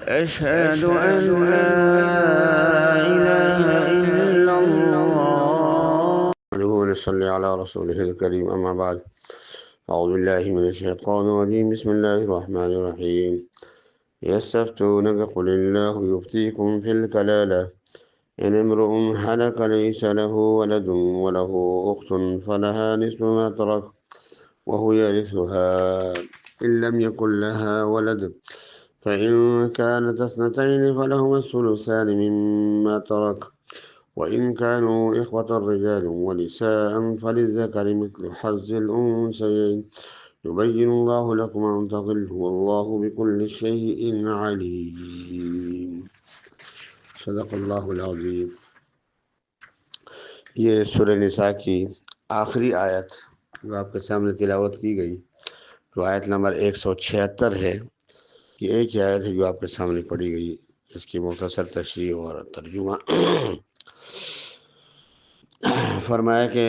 أشهد أن لا إله إلا الله. ونصلي على رسوله الكريم. أما بعد، أعوذ بالله من الشيطان الرجيم. بسم الله الرحمن الرحيم. يستفتونك قل الله يفتيكم في الكلالة إن امرؤ هلك ليس له ولد وله أخت فلها نصف ما ترك وهو يرثها إن لم يكن لها ولد فإن كانت اثنتين فلهما الثلثان مما ترك وإن كانوا إخوة رجال ونساء فللذكر مثل حظ الأنثيين يبين الله لكم أن تضلوا والله بكل شيء عليم. صدق اللہ العظیم. یہ سورہ نساء کی آخری آیت جو آپ کے سامنے تلاوت کی گئی، جو آیت نمبر 176 ہے، یہ ایک ہی آیت ہے جو آپ کے سامنے پڑھی گئی، اس کی مختصر تشریح اور ترجمہ. فرمایا کہ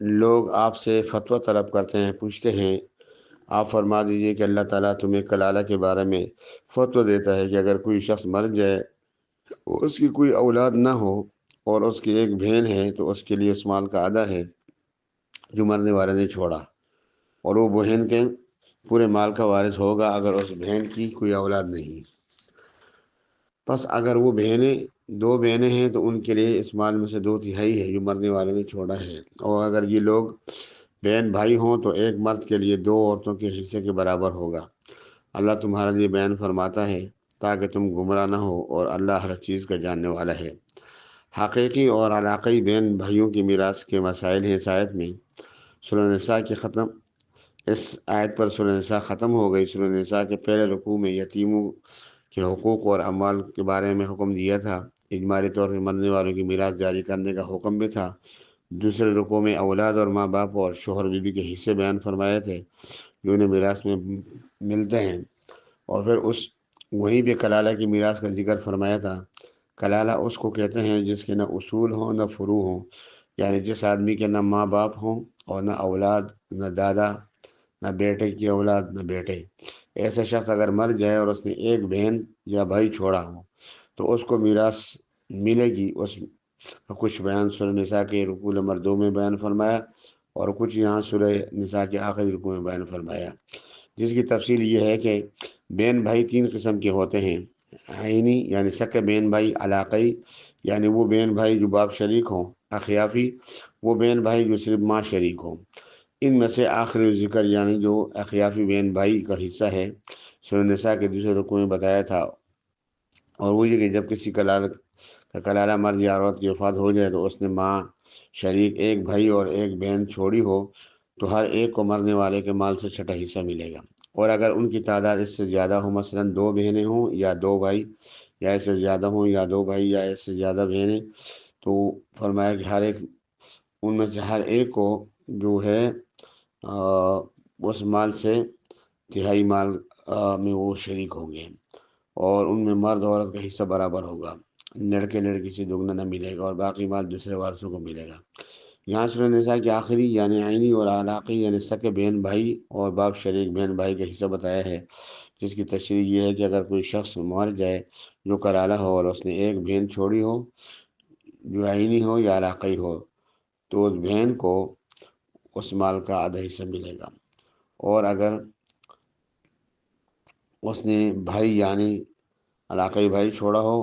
لوگ آپ سے فتویٰ طلب کرتے ہیں، پوچھتے ہیں، آپ فرما دیجئے کہ اللہ تعالیٰ تمہیں کلالہ کے بارے میں فتویٰ دیتا ہے کہ اگر کوئی شخص مر جائے، اس کی کوئی اولاد نہ ہو اور اس کی ایک بہن ہے، تو اس کے لیے اس مال کا آدھا ہے جو مرنے والے نے چھوڑا، اور وہ بہن کے پورے مال کا وارث ہوگا اگر اس بہن کی کوئی اولاد نہیں. پس اگر وہ دو بہنیں ہیں تو ان کے لیے اس مال میں سے 2/3 ہے جو مرنے والے نے چھوڑا ہے، اور اگر یہ لوگ بہن بھائی ہوں تو ایک مرد کے لیے 2 عورتوں کے حصے کے برابر ہوگا. اللہ تمہارا لیے بیان فرماتا ہے تاکہ تم گمراہ نہ ہو، اور اللہ ہر چیز کا جاننے والا ہے. حقیقی اور علاقائی بہن بھائیوں کی میراث کے مسائل ہیں. اس آیت میں سورہ نساء اس آیت پر سورہ نساء ختم ہو گئی. سورہ نساء کے پہلے رکوع میں یتیموں کے حقوق اور اموال کے بارے میں حکم دیا تھا. اجمالی طور پر مرنے والوں کی میراث جاری کرنے کا حکم بھی تھا. دوسرے رکوع میں اولاد اور ماں باپ اور شوہر بیوی کے حصے بیان فرمائے تھے جو انہیں میراث میں ملتے ہیں، اور پھر وہیں پہ کلالہ کی میراث کا ذکر فرمایا تھا. کلالہ اس کو کہتے ہیں جس کے نہ اصول ہوں نہ فروع ہوں، یعنی جس آدمی کے نہ ماں باپ ہوں اور نہ اولاد، نہ دادا، نہ بیٹے کی اولاد، نہ بیٹے. ایسا شخص اگر مر جائے اور اس نے ایک بہن یا بھائی چھوڑا ہو تو اس کو میراث ملے گی. اس کا کچھ بیان سورہ نساء کے رکوع نمبر 2 میں بیان فرمایا، اور کچھ یہاں سورہ نساء کے آخری رکوع میں بیان فرمایا، جس کی تفصیل یہ ہے کہ بہن بھائی 3 قسم کے ہوتے ہیں: عینی یعنی سکے بہن بھائی، علاقائی یعنی وہ بہن بھائی جو باپ شریک ہوں، اخیافی وہ بہن بھائی جو صرف ماں شریک ہوں. ان میں سے آخری ذکر یعنی جو اخیافی بہن بھائی کا حصہ ہے سورہ نساء کے دوسرے رکوع میں بتایا تھا، اور وہ یہ کہ جب کسی کلالہ مرد یا عورت کی وفات ہو جائے تو اس نے ماں شریک ایک بھائی اور ایک بہن چھوڑی ہو تو ہر ایک کو مرنے والے کے مال سے 6واں حصہ ملے گا. اور اگر ان کی تعداد اس سے زیادہ ہو، مثلا 2 بہنیں ہوں یا 2 بھائی، یا اس سے زیادہ ہوں یا 2 بھائی یا اس سے زیادہ بہنیں، تو فرمایا کہ ان میں سے ہر ایک کو جو ہے اس مال سے 1/3 مال میں وہ شریک ہوں گے، اور ان میں مرد عورت کا حصہ برابر ہوگا. لڑکے لڑکی سے دگنا نہ ملے گا، اور باقی مال دوسرے وارثوں کو ملے گا. یہاں سورہ نساء کی آخری یعنی عینی اور علاقی یعنی سکے بہن بھائی اور باپ شریک بہن بھائی کا حصہ بتایا ہے، جس کی تشریح یہ ہے کہ اگر کوئی شخص مر جائے جو کلالہ ہو اور اس نے ایک بہن چھوڑی ہو جو عینی ہو یا علاقی ہو، تو اس بہن کو اس مال کا آدھا حصہ ملے گا. اور اگر اس نے بھائی یعنی علاقائی بھائی چھوڑا ہو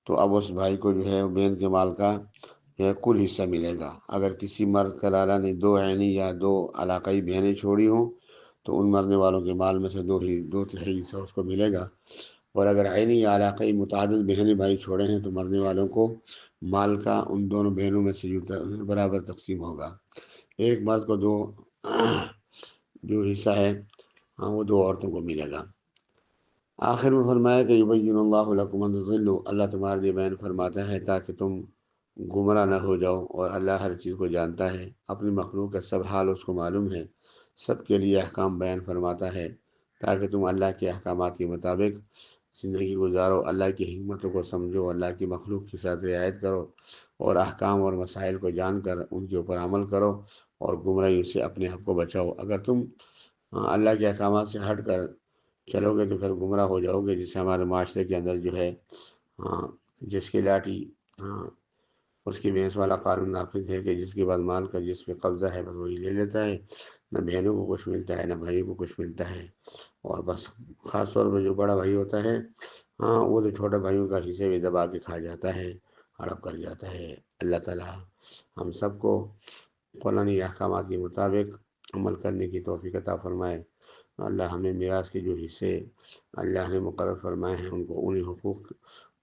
تو اب اس بھائی کو جو ہے بہن کے مال کا کل حصہ ملے گا. اگر کسی مرد کلالہ نے 2 عینی یا 2 علاقائی بہنیں چھوڑی ہوں تو ان مرنے والوں کے مال میں سے 2/3 حصہ اس کو ملے گا. اور اگر عینی یا علاقائی متعدد بہنیں بھائی چھوڑے ہیں تو مرنے والوں کو مال کا ان دونوں بہنوں میں سے برابر تقسیم ہوگا. ایک مرد کو جو حصہ ہے وہ 2 عورتوں کو ملے گا. آخر میں فرمایا کہ یبین اللہ لکم ان تضلوا، اللہ تمہارے لیے بیان فرماتا ہے تاکہ تم گمراہ نہ ہو جاؤ، اور اللہ ہر چیز کو جانتا ہے، اپنی مخلوق کا سب حال اس کو معلوم ہے، سب کے لیے احکام بیان فرماتا ہے تاکہ تم اللہ کے احکامات کے مطابق زندگی گزارو، اللہ کی حکمتوں کو سمجھو، اللہ کی مخلوق کے ساتھ رعایت کرو، اور احکام اور مسائل کو جان کر ان کے اوپر عمل کرو، اور گمراہیوں سے اپنے آپ کو بچاؤ. اگر تم اللہ کے احکامات سے ہٹ کر چلو گے تو پھر گمراہ ہو جاؤ گے، جس سے ہمارے معاشرے کے اندر جو ہے جس کی لاٹھی اس کی بھینس والا قانون نافذ ہے کہ جس کے بعد مال کا جس پہ قبضہ ہے بس وہی لے لیتا ہے، نہ بہنوں کو کچھ ملتا ہے نہ بھائیوں کو کچھ ملتا ہے، اور بس خاص طور پہ جو بڑا بھائی ہوتا ہے وہ تو چھوٹے بھائیوں کا حصے بھی دبا کے کھا جاتا ہے، ہڑپ کر جاتا ہے۔ اللہ تعالیٰ ہم سب کو قرآنی احکامات کے مطابق عمل کرنے کی توفیق عطا فرمائے۔ اللہ ہمیں میراث کے جو حصے اللہ نے مقرر فرمائے ہیں ان کو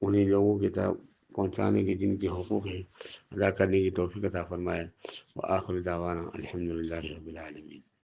انہیں لوگوں کی طرف پہنچانے کی جن کے حقوق ہیں ادا کرنے کی توفیق عطا فرمائے۔ وآخر دعوانا الحمدللہ رب العالمین۔